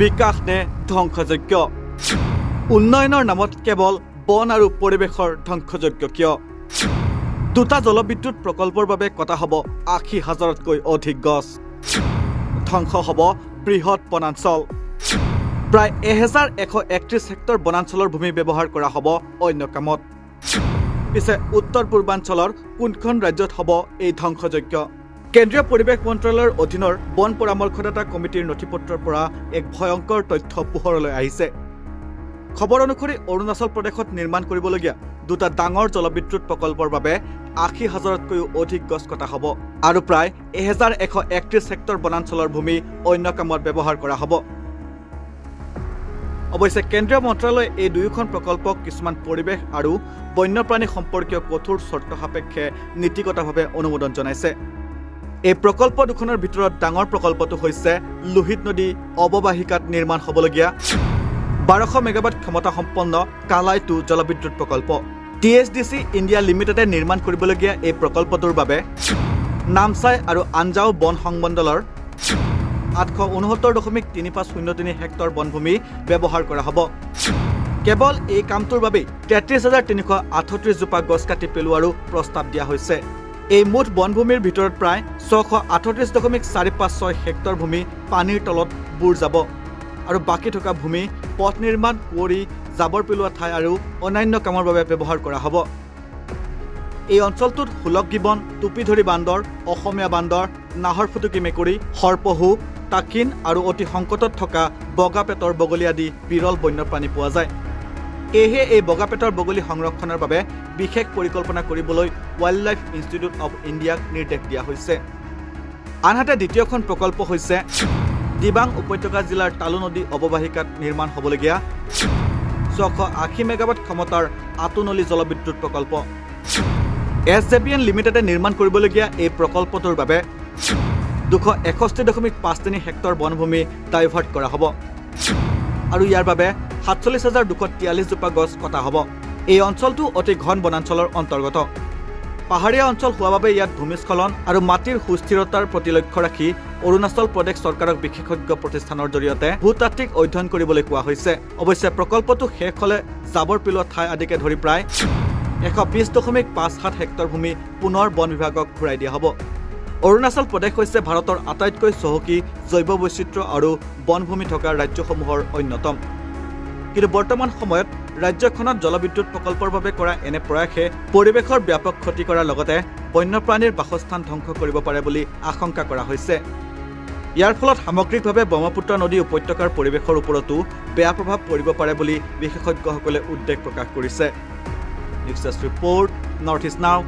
বিকাশ নে ধ্বংসযজ্ঞ উন্নয়নৰ নামত কেৱল বন আৰু পৰিৱেশৰ ধ্বংসযজ্ঞ কিয় দুটা জলবিদ্যুৎ প্ৰকল্পৰ বাবে কটা হ'ব ৮০,০০০তকৈ অধিক গছ ধ্বংস হ'ব বৃহৎ বনাঞ্চল প্ৰায় ১১৩১ হেক্টৰ বনাঞ্চলৰ ভূমি ব্যৱহাৰ কৰা হ'ব অন্য কামত পিছে উত্তৰ পূৰ্বাঞ্চলৰ কোনখন ৰাজ্যত হ'ব এই ধ্বংসযজ্ঞ কেন্দ্ৰীয় পৰিৱেশ মন্ত্ৰালয়ৰ অধীনৰ বন পৰামৰ্শদাতা কমিটিৰ নথিপত্ৰৰ পৰা এক ভয়ংকৰ তথ্য পোহৰলৈ আহিছে খবৰ অনুসৰি অৰুণাচল প্ৰদেশত নিৰ্মাণ কৰিবলগীয়া দুটা ডাঙৰ জলবিদ্যুৎ প্ৰকল্পৰ বাবে ৮০,০০০তকৈও অধিক গছ কটা হ'ব আৰু প্ৰায় ১১৩১ হেক্টৰ বনাঞ্চলৰ ভূমি অন্য কামত ব্যৱহাৰ কৰা হ'ব অৱশ্যে কেন্দ্ৰীয় মন্ত্ৰালয়ে এই দুয়োখন প্ৰকল্পক কিছুমান পৰিৱেশ আৰু বন্যপ্ৰাণী সম্পৰ্কীয় কঠোৰ চৰ্ত সাপেক্ষে নীতিগতভাৱে অনুমোদন জনাইছে এই প্ৰকল্প দুখনৰ ভিতৰত ডাঙৰ প্ৰকল্পটো হৈছে লোহিত নদী অৱবাহিকাত নিৰ্মাণ হ'বলগীয়া ১২০০ মেগাৱাট ক্ষমতা সম্পন্ন কালাই ২ জলবিদ্যুৎ প্ৰকল্প THDC ইণ্ডিয়া লিমিটেডে নিৰ্মাণ কৰিবলগীয়া এই প্ৰকল্পটোৰ বাবে নামচাই আৰু আঞ্জাও বন সংমণ্ডলৰ ৮৬৯.৩৫০৩ হেক্টৰ বনভূমি ব্যৱহাৰ কৰা হ'ব কেৱল এই কামটোৰ বাবে ৩৩,৩৩৮ জোপা গছ কাটি পেলোৱাৰো প্ৰস্তাৱ দিয়া হৈছে এই মুঠ বনভূমিৰ ভিতৰত প্ৰায় ৬৩৮.৪৫৬ হেক্টৰ ভূমি পানীৰ তলত বুৰ যাব আৰু বাকী থকা ভূমি পথ নিৰ্মাণ কুঁৱৰী জাবৰ পেলোৱা ঠাই আৰু অন্যান্য কামৰ বাবে ব্যৱহাৰ কৰা হ'ব এই অঞ্চলটোত হুলক গিবন টুপিধৰি বান্দৰ অসমীয়া বান্দৰ নাহৰ ফুটুকী মেকুৰী সৰ্পহু তাকিন আৰু অতি সংকটত থকা বগাপেটৰ বগলী আদি বিৰল বন্যপ্ৰাণী পোৱা যায় এহে এই বগাপেটৰ বগলী সংৰক্ষণৰ বাবে বিশেষ পৰিকল্পনা কৰিবলৈ ৱাইল্ড লাইফ ইনষ্টিটিউট অৱ ইণ্ডিয়াক নিৰ্দেশ দিয়া হৈছে আনহাতে দ্বিতীয়খন প্ৰকল্প হৈছে দিবাং উপত্যকা জিলাৰ তালু নদী অৱবাহিকাত নিৰ্মাণ হ'বলগীয়া ৬৮০ মেগাৱাট ক্ষমতাৰ আতুনলী জলবিদ্যুৎ প্ৰকল্প SJVN লিমিটেডে নিৰ্মাণ কৰিবলগীয়া এই প্ৰকল্পটোৰ বাবে ২৬১.৫৩ হেক্টৰ বনভূমি ডাইভাৰ্ট কৰা হ'ব আৰু ইয়াৰ বাবে ৪৭,২৪৩ জোপা গছ কটা হ'ব এই অঞ্চলটো অতি ঘন বনাঞ্চলৰ অন্তৰ্গত পাহাৰীয়া অঞ্চল হোৱাৰ বাবে ইয়াত ভূমিস্খলন আৰু মাটিৰ সুস্থিৰতাৰ প্ৰতি লক্ষ্য ৰাখি অৰুণাচল প্ৰদেশ চৰকাৰক বিশেষজ্ঞ প্ৰতিষ্ঠানৰ জৰিয়তে ভূতাত্ত্বিক অধ্যয়ন কৰিবলৈ কোৱা হৈছে অৱশ্যে প্ৰকল্পটো শেষ হ'লে জাবৰ পেলোৱা ঠাই আদিকে ধৰি প্ৰায় ১২০.৫৭ হেক্টৰ ভূমি পুনৰ বন বিভাগক ঘূৰাই দিয়া হ'ব অৰুণাচল প্ৰদেশ হৈছে ভাৰতৰ আটাইতকৈ চহকী জৈৱ বৈচিত্ৰ্য আৰু বনভূমি থকা ৰাজ্যসমূহৰ অন্যতম কিন্তু বৰ্তমান সময়ত ৰাজ্যখনত জলবিদ্যুৎ প্ৰকল্পৰ বাবে কৰা এনে প্ৰয়াসে পৰিৱেশৰ ব্যাপক ক্ষতি কৰাৰ লগতে বন্যপ্ৰাণীৰ বাসস্থান ধ্বংস কৰিব পাৰে বুলি আশংকা কৰা হৈছে ইয়াৰ ফলত সামগ্ৰিকভাৱে ব্ৰহ্মপুত্ৰ নদী উপত্যকাৰ পৰিৱেশৰ ওপৰতো বেয়া প্ৰভাৱ পৰিব পাৰে বুলি বিশেষজ্ঞসকলে উদ্বেগ প্ৰকাশ কৰিছে news desk report north east নাও